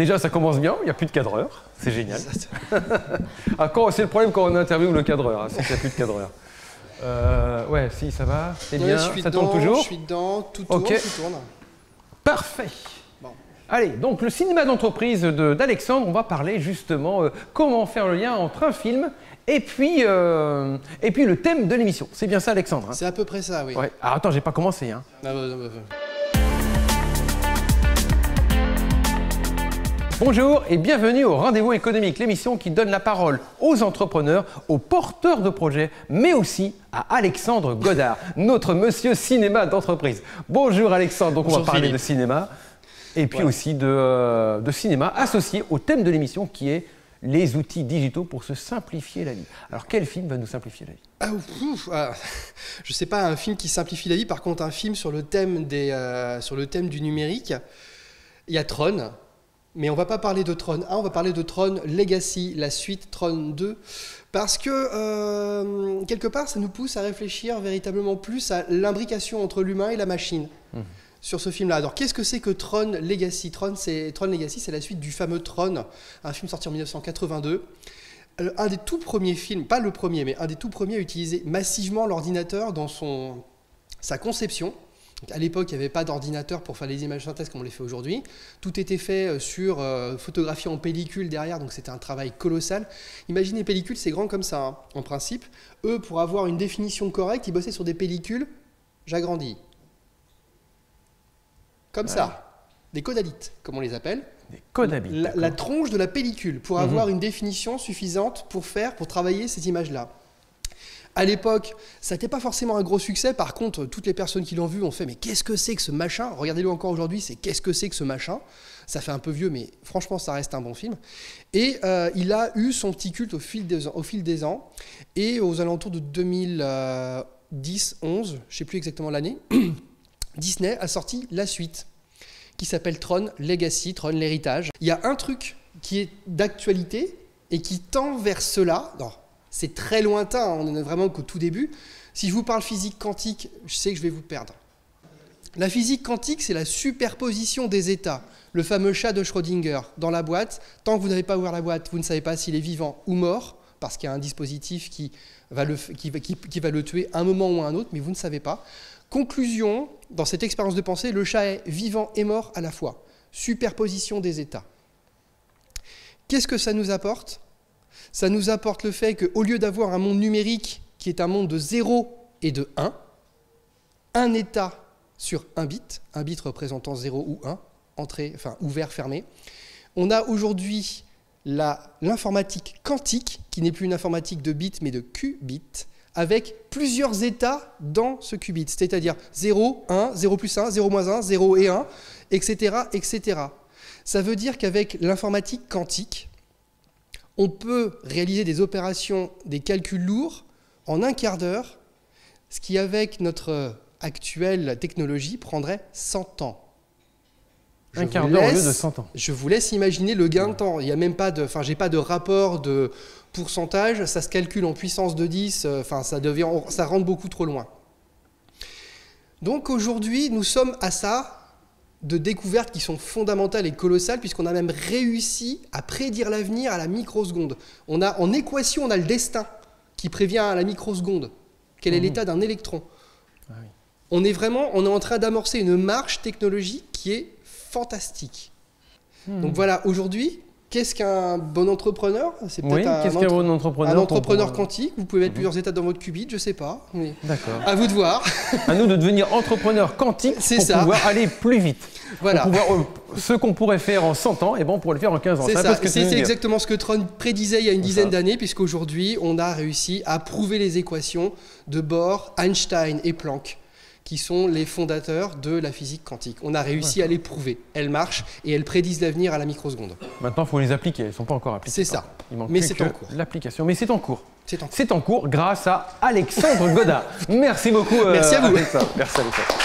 Déjà, ça commence bien, il n'y a plus de cadreur, c'est génial. C'est le problème quand on interviewe le cadreur, hein, c'est qu'il n'y a plus de cadreur. Ouais, si, ça va, c'est bien, ça tourne toujours. Je suis dedans, tout tourne, tout tourne. Parfait. Bon. Allez, donc le cinéma d'entreprise d'Alexandre, on va parler justement comment faire le lien entre un film et puis le thème de l'émission. C'est bien ça, Alexandre, hein? C'est à peu près ça, oui. Ouais. Alors attends, j'ai pas commencé, hein. Bonjour et bienvenue au Rendez-vous économique, l'émission qui donne la parole aux entrepreneurs, aux porteurs de projets, mais aussi à Alexandre Godard, notre monsieur cinéma d'entreprise. Bonjour Alexandre, donc on va parler de cinéma et puis aussi de cinéma associé au thème de l'émission qui est les outils digitaux pour se simplifier la vie. Alors quel film va nous simplifier la vie? Je ne sais pas un film qui simplifie la vie, par contre un film sur le thème, du numérique. Il y a Tron. Mais on ne va pas parler de Tron 1, on va parler de Tron Legacy, la suite Tron 2, parce que quelque part ça nous pousse à réfléchir véritablement plus à l'imbrication entre l'humain et la machine sur ce film-là. Alors qu'est-ce que c'est que Tron Legacy? Tron Legacy, c'est la suite du fameux Tron, un film sorti en 1982. Un des tout premiers films, pas le premier, mais un des tout premiers à utiliser massivement l'ordinateur dans sa conception. Donc à l'époque, il n'y avait pas d'ordinateur pour faire les images synthèse comme on les fait aujourd'hui. Tout était fait sur photographie en pellicule derrière, donc c'était un travail colossal. Imaginez les pellicules, c'est grand comme ça, hein, en principe. Eux, pour avoir une définition correcte, ils bossaient sur des pellicules, j'agrandis. Comme ça. Des codalites, comme on les appelle. Des codalites. La tronche de la pellicule, pour avoir une définition suffisante pour travailler ces images-là. À l'époque, ça n'était pas forcément un gros succès. Par contre, toutes les personnes qui l'ont vu ont fait « Mais qu'est-ce que c'est que ce machin ?» Regardez-le encore aujourd'hui, c'est « Qu'est-ce que c'est que ce machin ?» Ça fait un peu vieux, mais franchement, ça reste un bon film. Et il a eu son petit culte au fil des ans. Et aux alentours de 2010-11, je ne sais plus exactement l'année, Disney a sorti la suite, qui s'appelle Tron Legacy, Tron l'héritage. Il y a un truc qui est d'actualité et qui tend vers cela. Non, c'est très lointain, on n'est vraiment qu'au tout début. Si je vous parle physique quantique, je sais que je vais vous perdre. La physique quantique, c'est la superposition des états. Le fameux chat de Schrödinger dans la boîte. Tant que vous n'avez pas ouvert la boîte, vous ne savez pas s'il est vivant ou mort, parce qu'il y a un dispositif qui va le tuer à un moment ou à un autre, mais vous ne savez pas. Conclusion, dans cette expérience de pensée, le chat est vivant et mort à la fois. Superposition des états. Qu'est-ce que ça nous apporte ? Ça nous apporte le fait qu'au lieu d'avoir un monde numérique qui est un monde de 0 et de 1, un état sur un bit représentant 0 ou 1, entrée, enfin ouvert, fermé, on a aujourd'hui l'informatique quantique, qui n'est plus une informatique de bits mais de qubits, avec plusieurs états dans ce qubit, c'est-à-dire 0, 1, 0 plus 1, 0 moins 1, 0 et 1, etc. etc. Ça veut dire qu'avec l'informatique quantique, on peut réaliser des opérations, des calculs lourds en un quart d'heure, ce qui, avec notre actuelle technologie, prendrait 100 ans. Un quart d'heure au lieu de 100 ans. Je vous laisse imaginer le gain de temps. Il n'y a même pas de, j'ai pas de rapport de pourcentage, ça se calcule en puissance de 10, ça rentre beaucoup trop loin. Donc aujourd'hui, nous sommes à ça de découvertes qui sont fondamentales et colossales, puisqu'on a même réussi à prédire l'avenir à la microseconde. En équation, on a le destin qui prévient à la microseconde quel est l'état d'un électron. Ah oui. On est en train d'amorcer une marche technologique qui est fantastique. Donc voilà, aujourd'hui, qu'est-ce qu'un bon entrepreneur? C'est peut-être un entrepreneur quantique. Vous pouvez mettre plusieurs états dans votre qubit, je ne sais pas. D'accord. À vous de voir. À nous de devenir entrepreneur quantique pour pouvoir aller plus vite. Voilà. Ce qu'on pourrait faire en 100 ans, on pourrait le faire en 15 ans. C'est exactement ce que Tron prédisait il y a une dizaine d'années, puisqu'aujourd'hui, on a réussi à prouver les équations de Bohr, Einstein et Planck, qui sont les fondateurs de la physique quantique. On a réussi à les prouver. Elles marchent et elles prédisent l'avenir à la microseconde. Maintenant, il faut les appliquer. Elles ne sont pas encore appliquées. C'est ça. Il manque mais c'est en cours. L'application. Mais c'est en cours. C'est en cours grâce à Alexandre Godard. Merci beaucoup. Merci à vous. Merci Alexandre.